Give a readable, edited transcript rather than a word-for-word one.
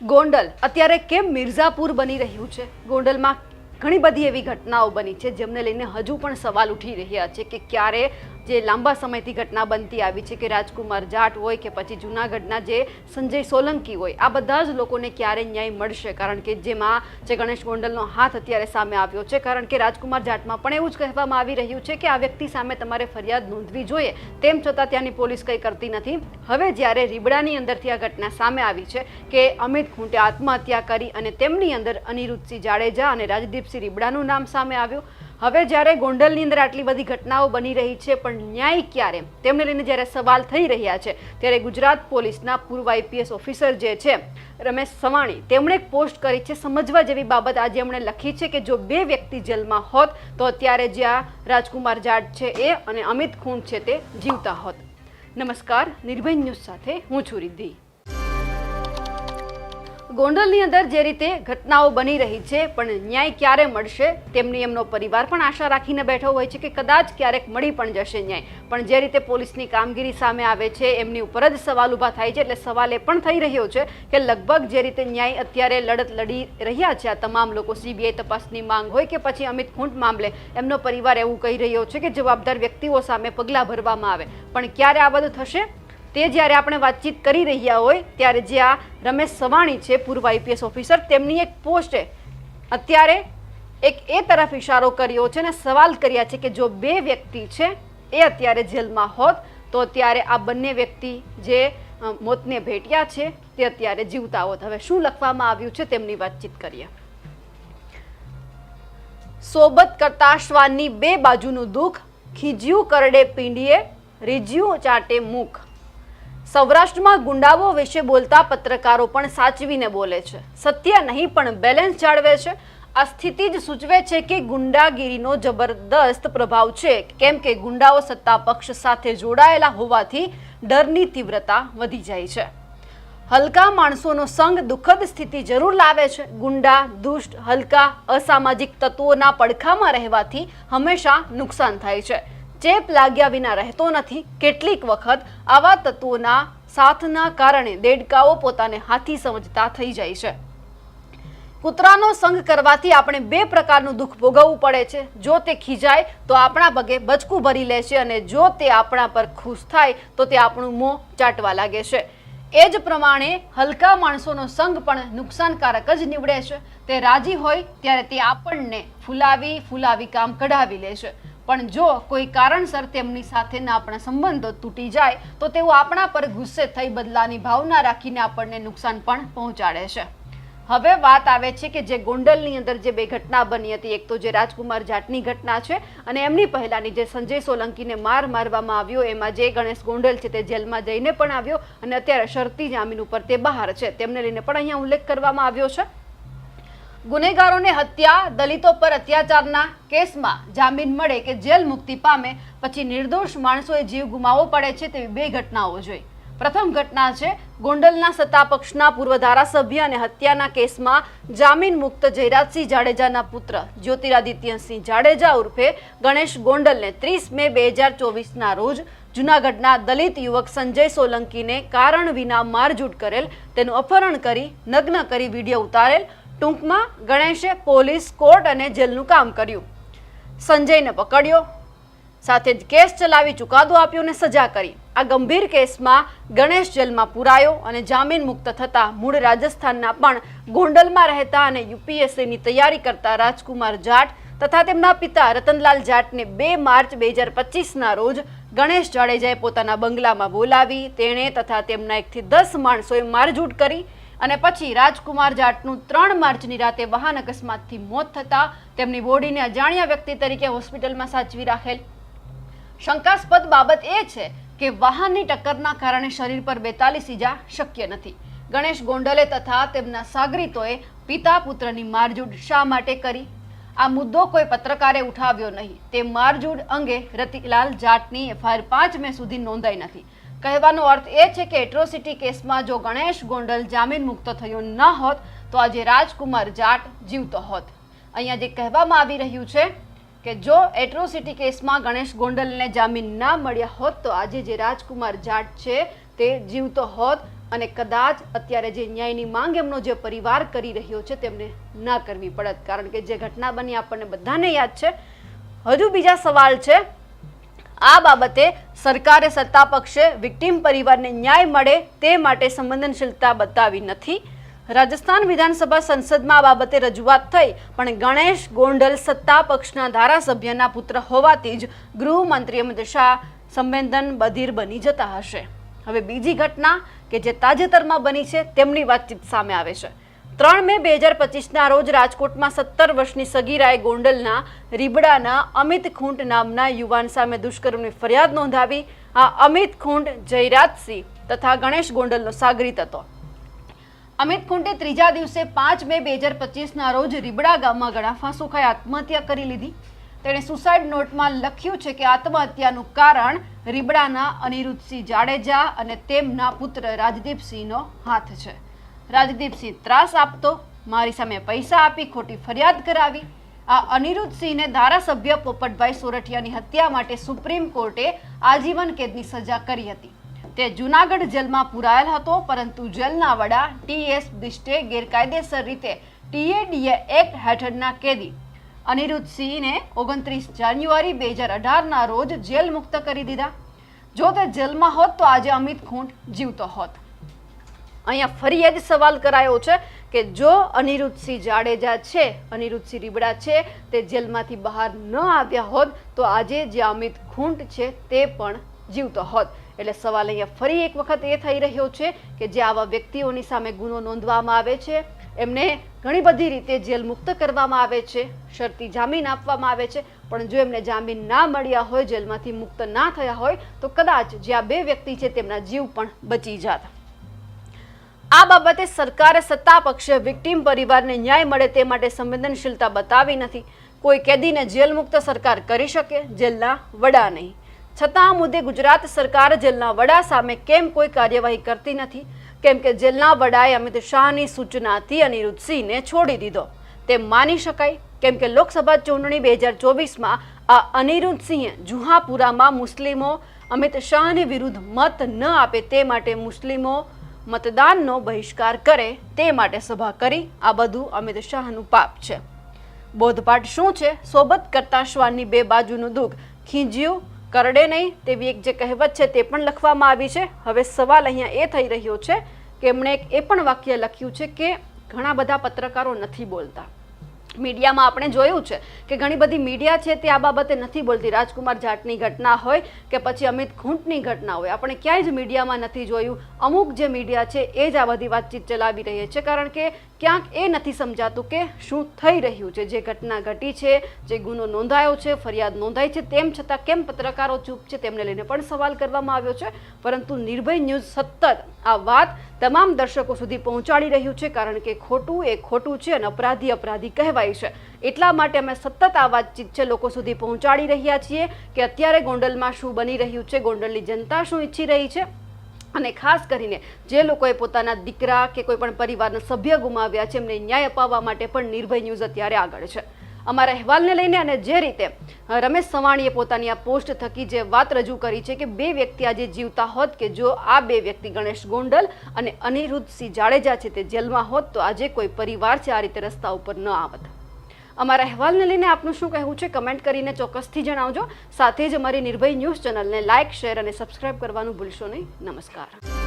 ગોંડલ અત્યારે કેમ મિર્ઝાપુર બની રહ્યું છે? ગોંડલમાં ઘણી બધી એવી ઘટનાઓ બની છે જેમને લઈને હજુ પણ સવાલ ઉઠી રહ્યા છે કે ક્યારે જે લાંબા સમયથી ઘટના બનતી આવી છે કે રાજકુમાર જાટ હોય કે પછી જૂનાગઢના જે સંજય સોલંકી હોય, આ બધા જ લોકોને ક્યારે ન્યાય મળશે? કારણ કે જેમાં જે ગણેશ ગોંડલનો હાથ અત્યારે સામે આવ્યો છે, કારણ કે રાજકુમાર જાટમાં પણ એવું જ કહેવામાં આવી રહ્યું છે કે આ વ્યક્તિ સામે તમારે ફરિયાદ નોંધવી જોઈએ, તેમ છતાં ત્યાંની પોલીસ કંઈ કરતી નથી. હવે જ્યારે રીબડાની અંદરથી આ ઘટના સામે આવી છે કે અમિત ખૂંટે આત્મહત્યા કરી અને તેમની અંદર અનિરુદ્ધસિંહ જાડેજા અને રાજદીપસિંહ રીબડાનું નામ સામે આવ્યું. હવે જ્યારે ગોંડલની અંદર આટલી બધી ઘટનાઓ બની રહી છે પણ ન્યાય ક્યારે, તેમને લઈને જ્યારે સવાલ થઈ રહ્યા છે, ત્યારે ગુજરાત પોલીસના પૂર્વ આઈપીએસ ઓફિસર જે છે રમેશ સવાણી, તેમણે એક પોસ્ટ કરી છે. સમજવા જેવી બાબત આજે એમણે લખી છે કે જો બે વ્યક્તિ જેલમાં હોત તો અત્યારે જ્યાં રાજકુમાર જાટ છે એ અને અમિત ખૂંટ છે તે જીવતા હોત. નમસ્કાર, નિર્ભય ન્યૂઝ સાથે હું છું રિદ્ધિ. ગોંડલની અંદર જે રીતે ઘટનાઓ બની રહી છે પણ ન્યાય ક્યારે મળશે તેમની એમનો પરિવાર પણ આશા રાખીને બેઠો હોય છે કે કદાચ ક્યારેક મળી પણ જશે ન્યાય. પણ જે રીતે પોલીસની કામગીરી સામે આવે છે એમની ઉપર જ સવાલ ઊભા થાય છે. એટલે સવાલ એ પણ થઈ રહ્યો છે કે લગભગ જે રીતે ન્યાય અત્યારે લડત લડી રહ્યા છે આ તમામ લોકો, સીબીઆઈ તપાસની માંગ હોય કે પછી અમિત ખૂંટ મામલે એમનો પરિવાર એવું કહી રહ્યો છે કે જવાબદાર વ્યક્તિઓ સામે પગલાં ભરવામાં આવે. પણ ક્યારે આ બધું થશે તે જ્યારે આપણે વાતચીત કરી રહ્યા હોય ત્યારે જે આ રમેશ સવાણી છે પૂર્વ આઈપીએસ ઓફિસર, તેમની એક પોસ્ટે અત્યારે એક એ તરફ ઇશારો કર્યો છે અને સવાલ કર્યા છે કે જો બે વ્યક્તિ છે એ અત્યારે જેલમાં હોત તો અત્યારે આ બંને વ્યક્તિ જે મોતને ભેટ્યા છે તે અત્યારે જીવતા હોત. હવે શું લખવામાં આવ્યું છે તેમની વાતચીત કરીએ. સોબત કરતા શ્વાનની બે બાજુનું દુઃખ, ખીજ્યું કરડે પીંડીએ, રીજ્યું ચાટે મુખ. સૌરાષ્ટ્રમાં ગુંડાઓ વિશે બોલતા પત્રકારો પણ સાચવીને બોલે છે. સત્ય નહીં પણ બેલેન્સ જાળવે છે. આ સ્થિતિ જ સૂચવે છે કે ગુંડાગીરીનો જબરદસ્ત પ્રભાવ છે, કેમ કે ગુંડાઓ સત્તા પક્ષ સાથે જોડાયેલા હોવાથી ડરની તીવ્રતા વધી જાય છે. હલકા માણસોનો સંગ દુઃખદ સ્થિતિ જરૂર લાવે છે. ગુંડા, દુષ્ટ, હલકા, અસામાજિક તત્વોના પડખામાં રહેવાથી હંમેશા નુકસાન થાય છે. ચેપ લાગ્યા વિના રહેતો નથી. કેટલીક વખત આવા તત્વોના સાથના કારણે દેડકાઓ પોતાને હાથી સમજતા થઈ જાય છે. કૂતરાનો સંગ કરવાથી આપણે બે પ્રકારનું દુઃખ ભોગવવું પડે છે. જો તે ખીજાય તો આપણા પગે બચકું ભરી લે છે અને જો તે આપણા પર ખુશ થાય તો તે આપણું મોં ચાટવા લાગે છે. એ જ પ્રમાણે હલકા માણસોનો સંગ પણ નુકસાનકારક જ નીવડે છે. તે રાજી હોય ત્યારે તે આપણને ફૂલાવી કામ કઢાવી લે છે. પણ જો કોઈ કારણસર તેમની સાથેના આપણા સંબંધો તૂટી જાય તો તેઓ આપણા પર ગુસ્સે થઈ બદલાની ભાવના રાખીને આપણને નુકસાન પણ પહોંચાડે છે. હવે વાત આવે છે કે જે ગોંડલની અંદર જે બે ઘટના બની હતી, એક તો જે રાજકુમાર જાટની ઘટના છે અને એમની પહેલાની જે સંજય સોલંકીને મારવામાં આવ્યો, એમાં જે ગણેશ ગોંડલ છે તે જેલમાં જઈને પણ આવ્યો અને અત્યારે શરતી જામીન ઉપર તે બહાર છે. તેમને લઈને પણ અહીંયા ઉલ્લેખ કરવામાં આવ્યો છે. ગુનેગારોને હત્યા, દલિતો પર અત્યાચારના કેસમાં જામીન મળે કે જેલ મુક્તિ પામે પછી નિર્દોષ માણસોએ જીવ ગુમાવવો પડે છે તેવી બે ઘટનાઓ જોઈ. પ્રથમ ઘટના છે ગોંડલના સત્તાપક્ષના પૂર્વ ધારાસભ્ય અને હત્યાના કેસમાં જામીન મુક્ત જયરાજસિંહ જાડેજાના પુત્ર જ્યોતિરાદિત્યસિંહ જાડેજા ઉર્ફે ગણેશ ગોંડલને 30 મે 2024ના રોજ જૂનાગઢના દલિત યુવક સંજય સોલંકીને કારણ વિના મારઝૂડ કરેલ, તેનું અપહરણ કરી નગ્ન કરી વિડીયો ઉતારેલ. ટૂંકમાં ગણેશે પોલીસ, કોર્ટ અને જેલનું કામ કર્યું. સંજયને પકડ્યો, સાથે જ કેસ ચલાવી ચુકાદો આપ્યો અને સજા કરી. આ ગંભીર કેસમાં ગણેશ જેલમાં પુરાયો અને જામીન મુક્ત થતા મૂળ રાજસ્થાનના પણ ગોંડલમાં રહેતા અને યુપીએસસીની તૈયારી કરતા રાજકુમાર જાટ તથા તેમના પિતા રતનલાલ જાટને 2 માર્ચ 2025ના રોજ ગણેશ જાડેજાએ પોતાના બંગલામાં બોલાવી તેણે તથા તેમના 1 થી 10 માણસોએ મારઝૂડ કરી અને પછી રાજકુમાર જાટનું 3 માર્ચની રાતે વાહન અકસ્માતથી મોત થતા તેમની બોડીને અજાણ્યા વ્યક્તિ તરીકે હોસ્પિટલમાં સાચવી રાખેલ. શંકાસ્પદ બાબત એ છે કે વાહનની ટક્કરના કારણે શરીર પર 42 ઈજા શક્ય નથી. ગણેશ ગોંડલે તથા તેમના સાગરીતોએ પિતા પુત્રની મારઝૂડ શા માટે કરી? આ મુદ્દો કોઈ પત્રકારે ઉઠાવ્યો નહીં. તે મારઝૂડ અંગે રતિલાલ જાટની એફઆઈઆર 5 મે સુધી નોંધાઈ નથી. કહેવાનો અર્થ એ છે કે એટ્રોસિટી કેસમાં જો ગણેશ ગોંડલ જામીન મુક્ત થયો ન હોત તો આજે રાજકુમાર જાટ જીવતો હોત. અહીંયા જે કહેવામાં આવી રહ્યું છે કે જો એટ્રોસિટી કેસમાં ગણેશ ગોંડલને જામીન ના મળ્યા હોત તો આજે જે રાજકુમાર જાટ છે તે જીવતો હોત અને કદાચ અત્યારે જે ન્યાયની માંગ એમનો જે પરિવાર કરી રહ્યો છે તેમને ના કરવી પડત, કારણ કે જે ઘટના બની આપણને બધાને યાદ છે. હજુ બીજા સવાલ છે. આ બાબતે સરકારે સત્તા પક્ષે વિક્ટીમ પરિવારને ન્યાય મળે તે માટે સંવેદનશીલતા બતાવી નથી. રાજસ્થાન વિધાનસભા સંસદમાં આ બાબતે રજૂઆત થઈ, પણ ગણેશ ગોંડલ સત્તા પક્ષના ધારાસભ્યના પુત્ર હોવાથી જ ગૃહમંત્રી અમિત શાહ સંવેદન બધિર બની જતા હશે. હવે બીજી ઘટના કે જે તાજેતરમાં બની છે તેમની વાતચીત સામે આવે છે. 3 મે 2025ના રોજ રાજકોટમાં 17 વર્ષની સગીરાએ ગોંડલના રીબડાના અમિત ખૂંટ નામના યુવાન સામે દુષ્કર્મની ફરિયાદ નોંધાવી. આ અમિત ખૂંટ જયરાજસિંહ તથા ગણેશ ગોંડલનો સાગરીત હતો. અમિત ખૂંટે ત્રીજા દિવસે 5 મે 2025ના રોજ રીબડા ગામમાં ગળાફાંસો ખાઈ આત્મહત્યા કરી લીધી. તેણે સુસાઇડ નોટમાં લખ્યું છે કે આત્મહત્યાનું કારણ રીબડાના અનિરુદ્ધસિંહ જાડેજા અને તેમના પુત્ર રાજદીપસિંહનો હાથ છે. રાજદીપસિંહ ત્રાસ આપતો, મારી સામે પૈસા આપી ખોટી ફરિયાદ કરાવી. આ અનિરુદ્ધસિંહને ધારાસભ્ય પોપટભાઈ સોરઠિયાની હત્યા માટે સુપ્રીમ કોર્ટે આજીવન કેદની સજા કરી હતી. તે જૂનાગઢ જેલમાં પુરાયેલ હતો, પરંતુ જેલના વડા TS બિસ્ટે ગેરકાયદેસર રીતે TADA એક્ટ હેઠળના કેદી અનિરુદ્ધસિંહને 29 જાન્યુઆરી 2018ના રોજ જેલ મુક્ત કરી દીધા. જો તે જેલમાં હોત તો આજે અમિત ખૂંટ જીવતો હોત. અહીંયા ફરી એ જ સવાલ કરાયો છે કે જો અનિરુદ્ધસિંહ જાડેજા છે, અનિરુદ્ધસિંહ રીબડા છે, તે જેલમાંથી બહાર ન આવ્યા હોત તો આજે જે અમિત ખૂંટ છે તે પણ જીવતો હોત. એટલે સવાલ અહીંયા ફરી એક વખત એ થઈ રહ્યો છે કે જે આવા વ્યક્તિઓની સામે ગુનો નોંધવામાં આવે છે, એમને ઘણી બધી રીતે જેલ મુક્ત કરવામાં આવે છે, શરતી જામીન આપવામાં આવે છે, પણ જો એમને જામીન ના મળ્યા હોય, જેલમાંથી મુક્ત ના થયા હોય તો કદાચ જે આ 2 વ્યક્તિ છે તેમના જીવ પણ બચી જાત. આ બાબતે સરકારે સત્તા પક્ષે વિક્ટીમ પરિવારને ન્યાય મળે તે માટે સંવેદનશીલતા બતાવી નથી. કોઈ કેદીને જેલ મુક્ત સરકાર કરી શકે, જેલના વડા નહીં. છતાં આ મુદ્દે ગુજરાત સરકાર જેલના વડા સામે કેમ કોઈ કાર્યવાહી કરતી નથી? કેમ કે જેલના વડાએ અમિત શાહની સૂચનાથી અનિરુદ્ધસિંહને છોડી દીધો તેમ માની શકાય. કેમ કે લોકસભા ચૂંટણી 2024માં આ અનિરુદ્ધસિંહે જુહાપુરામાં મુસ્લિમો અમિત શાહની વિરુદ્ધ મત ન આપે તે માટે મુસ્લિમો મતદાનનો બહિષ્કાર કરે તે માટે સભા કરી. આ બધું અમિત શાહનું પાપ છે. બોધપાઠ શું છે? સોબત કરતા શ્વાનની 2 બાજુનું દુઃખ ખીજ્યું કરડે નહીં તેવી એક જે કહેવત છે તે પણ લખવામાં આવી છે. હવે સવાલ અહીંયા એ થઈ રહ્યો છે કે એમણે એ પણ વાક્ય લખ્યું છે કે ઘણા બધા પત્રકારો નથી બોલતા. મીડિયામાં આપણે જોયું છે કે ઘણી બધી મીડિયા છે તે આ બાબતે નથી બોલતી. રાજકુમાર જાટની ઘટના હોય કે પછી અમિત ખૂંટની ઘટના હોય, આપણે ક્યાંય જ મીડિયામાં નથી જોયું. અમુક જે મીડિયા છે એ જ આ બધી વાતચીત ચલાવી રહી છે, કારણ કે ક્યાંક એ નથી સમજાતું કે શું થઈ રહ્યું છે. જે ઘટના ઘટી છે, જે ગુનો નોંધાયો છે, ફરિયાદ નોંધાઈ છે, તેમ છતાં કેમ પત્રકારો ચૂપ છે તેમને લઈને પણ સવાલ કરવામાં આવ્યો છે. પરંતુ નિર્ભય ન્યૂઝ સતત આ વાત તમામ દર્શકો સુધી પહોંચાડી રહ્યું છે, કારણ કે ખોટું એ ખોટું છે અને અપરાધી અપરાધી કહેવાય છે. એટલા માટે અમે સતત આ વાતચીત છે લોકો સુધી પહોંચાડી રહ્યા છીએ કે અત્યારે ગોંડલમાં શું બની રહ્યું છે, ગોંડલની જનતા શું ઈચ્છી રહી છે, અને ખાસ કરીને જે લોકોએ પોતાના દીકરા કે કોઈ પણ પરિવારના સભ્ય ગુમાવ્યા છે એમને ન્યાય અપાવવા માટે પણ નિર્ભય ન્યૂઝ અત્યારે આગળ છે. અમારા અહેવાલને લઈને અને જે રીતે રમેશ સવાણીએ પોતાની આ પોસ્ટ થકી જે વાત રજૂ કરી છે કે 2 વ્યક્તિ આજે જીવતા હોત, કે જો આ 2 વ્યક્તિ ગણેશ ગોંડલ અને અનિરુદ્ધસિંહ જાડેજા છે તે જેલમાં હોત તો આજે કોઈ પરિવાર છે આ રીતે રસ્તા ઉપર ન આવત. અમારા અહેવાલને લઈને આપનું શું કહેવું છે કમેન્ટ કરીને ચોક્કસથી જણાવજો. સાથે જ અમારી નિર્ભય ન્યૂઝ ચેનલને લાઇક, શેર અને સબસ્ક્રાઇબ કરવાનું ભૂલશો નહીં. નમસ્કાર.